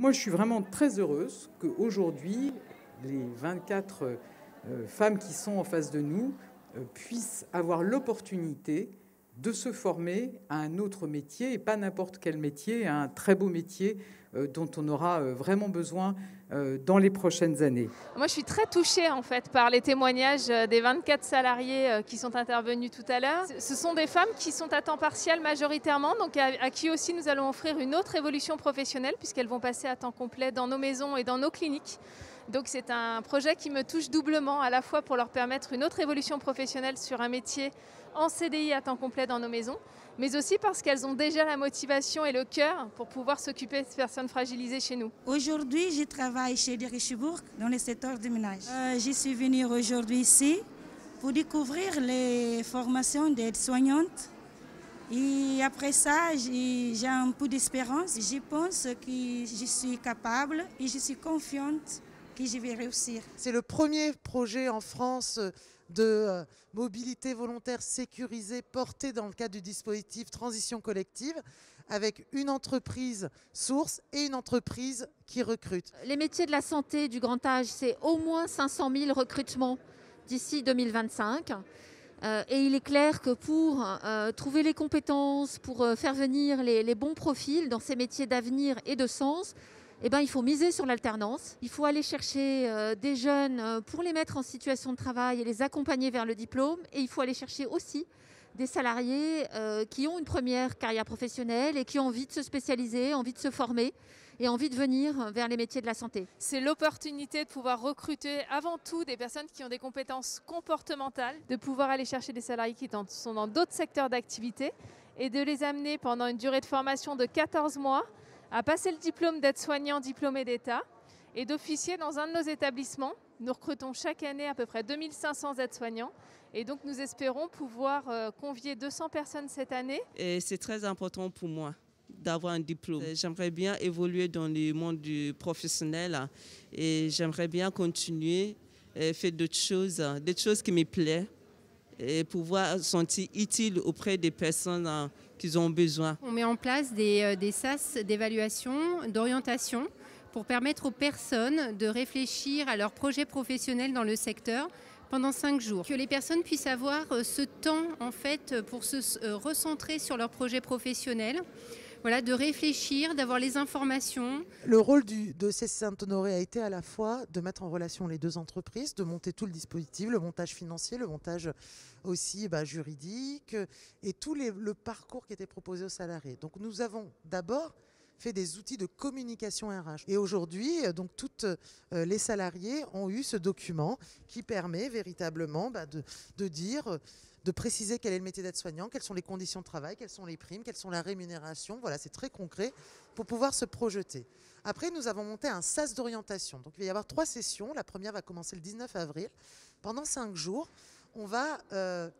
Moi, je suis vraiment très heureuse qu'aujourd'hui, les 24 femmes qui sont en face de nous puissent avoir l'opportunité de se former à un autre métier, et pas n'importe quel métier, à un très beau métier dont on aura vraiment besoin dans les prochaines années. Moi, je suis très touchée en fait par les témoignages des 24 salariés qui sont intervenus tout à l'heure. Ce sont des femmes qui sont à temps partiel majoritairement, donc à qui aussi nous allons offrir une autre évolution professionnelle puisqu'elles vont passer à temps complet dans nos maisons et dans nos cliniques. Donc c'est un projet qui me touche doublement, à la fois pour leur permettre une autre évolution professionnelle sur un métier en CDI à temps complet dans nos maisons, mais aussi parce qu'elles ont déjà la motivation et le cœur pour pouvoir s'occuper de ces personnes fragilisées chez nous. Aujourd'hui, je travaille chez Richebourg dans le secteur du ménage. Je suis venue aujourd'hui ici pour découvrir les formations d'aide-soignante. Et après ça, j'ai un peu d'espérance. Je pense que je suis capable et je suis confiante que je vais réussir. C'est le premier projet en France de mobilité volontaire sécurisée porté dans le cadre du dispositif Transition collective avec une entreprise source et une entreprise qui recrute. Les métiers de la santé du grand âge, c'est au moins 500 000 recrutements d'ici 2025. Et il est clair que pour trouver les compétences, pour faire venir les bons profils dans ces métiers d'avenir et de sens, eh ben, il faut miser sur l'alternance. Il faut aller chercher des jeunes pour les mettre en situation de travail et les accompagner vers le diplôme. Et il faut aller chercher aussi des salariés qui ont une première carrière professionnelle et qui ont envie de se spécialiser, envie de se former et envie de venir vers les métiers de la santé. C'est l'opportunité de pouvoir recruter avant tout des personnes qui ont des compétences comportementales, de pouvoir aller chercher des salariés qui sont dans d'autres secteurs d'activité et de les amener pendant une durée de formation de 14 mois à passer le diplôme d'aide-soignant diplômé d'État et d'officier dans un de nos établissements. Nous recrutons chaque année à peu près 2500 aides-soignants et donc nous espérons pouvoir convier 200 personnes cette année. Et c'est très important pour moi d'avoir un diplôme. J'aimerais bien évoluer dans le monde du professionnel et j'aimerais bien continuer et faire d'autres choses qui me plaisent et pouvoir se sentir utile auprès des personnes qui ont besoin. On met en place des sas d'évaluation, d'orientation pour permettre aux personnes de réfléchir à leur projet professionnel dans le secteur pendant 5 jours. Que les personnes puissent avoir ce temps en fait pour se recentrer sur leur projet professionnel. Voilà, de réfléchir, d'avoir les informations. Le rôle de CCC Saint-Honoré a été à la fois de mettre en relation les deux entreprises, de monter tout le dispositif, le montage financier, le montage aussi juridique et tout le parcours qui était proposé aux salariés. Donc nous avons d'abord fait des outils de communication RH. Et aujourd'hui, donc toutes les salariés ont eu ce document qui permet véritablement de dire... de préciser quel est le métier d'aide-soignant, quelles sont les conditions de travail, quelles sont les primes, quelles sont la rémunération. Voilà, c'est très concret pour pouvoir se projeter. Après, nous avons monté un SAS d'orientation. Donc, il va y avoir 3 sessions. La première va commencer le 19 avril. Pendant 5 jours, on va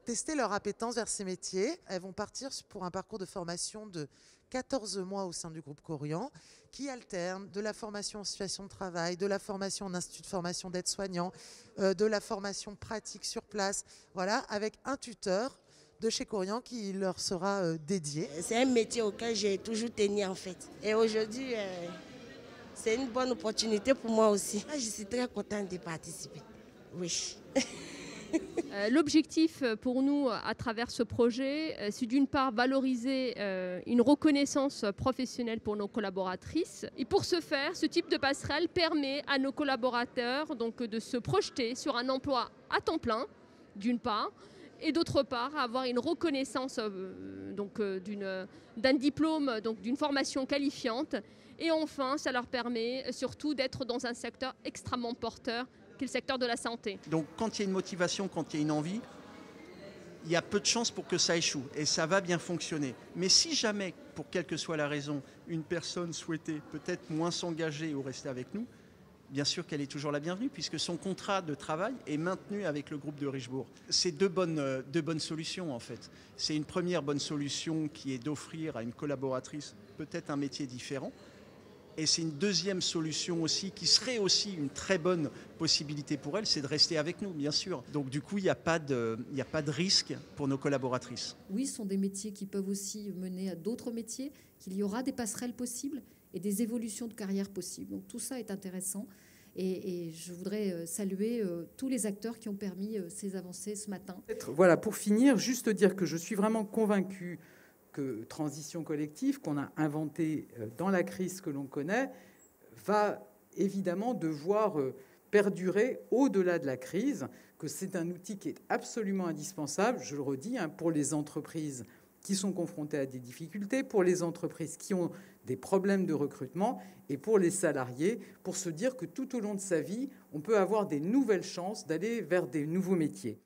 tester leur appétence vers ces métiers. Elles vont partir pour un parcours de formation de 14 mois au sein du groupe Corian, qui alterne de la formation en situation de travail, de la formation en institut de formation d'aide-soignants, de la formation pratique sur place, voilà, avec un tuteur de chez Corian qui leur sera dédié. C'est un métier auquel j'ai toujours tenu en fait. Et aujourd'hui, c'est une bonne opportunité pour moi aussi. Je suis très contente de participer. Oui. L'objectif pour nous à travers ce projet, c'est d'une part valoriser une reconnaissance professionnelle pour nos collaboratrices. Et pour ce faire, ce type de passerelle permet à nos collaborateurs donc, de se projeter sur un emploi à temps plein, d'une part, et d'autre part, avoir une reconnaissance d'un diplôme, donc d'une formation qualifiante. Et enfin, ça leur permet surtout d'être dans un secteur extrêmement porteur, le secteur de la santé. Donc quand il y a une motivation, quand il y a une envie, il y a peu de chances pour que ça échoue et ça va bien fonctionner. Mais si jamais, pour quelle que soit la raison, une personne souhaitait peut-être moins s'engager ou rester avec nous, bien sûr qu'elle est toujours la bienvenue puisque son contrat de travail est maintenu avec le groupe de Richebourg. C'est deux bonnes solutions en fait. C'est une première bonne solution qui est d'offrir à une collaboratrice peut-être un métier différent. Et c'est une deuxième solution aussi, qui serait aussi une très bonne possibilité pour elles, c'est de rester avec nous, bien sûr. Donc du coup, il n'y a pas de risque pour nos collaboratrices. Oui, ce sont des métiers qui peuvent aussi mener à d'autres métiers, qu'il y aura des passerelles possibles et des évolutions de carrière possibles. Donc tout ça est intéressant. Et je voudrais saluer tous les acteurs qui ont permis ces avancées ce matin. Voilà, pour finir, juste dire que je suis vraiment convaincue que transition collective, qu'on a inventée dans la crise que l'on connaît, va évidemment devoir perdurer au-delà de la crise, que c'est un outil qui est absolument indispensable, je le redis, pour les entreprises qui sont confrontées à des difficultés, pour les entreprises qui ont des problèmes de recrutement et pour les salariés, pour se dire que tout au long de sa vie, on peut avoir des nouvelles chances d'aller vers des nouveaux métiers.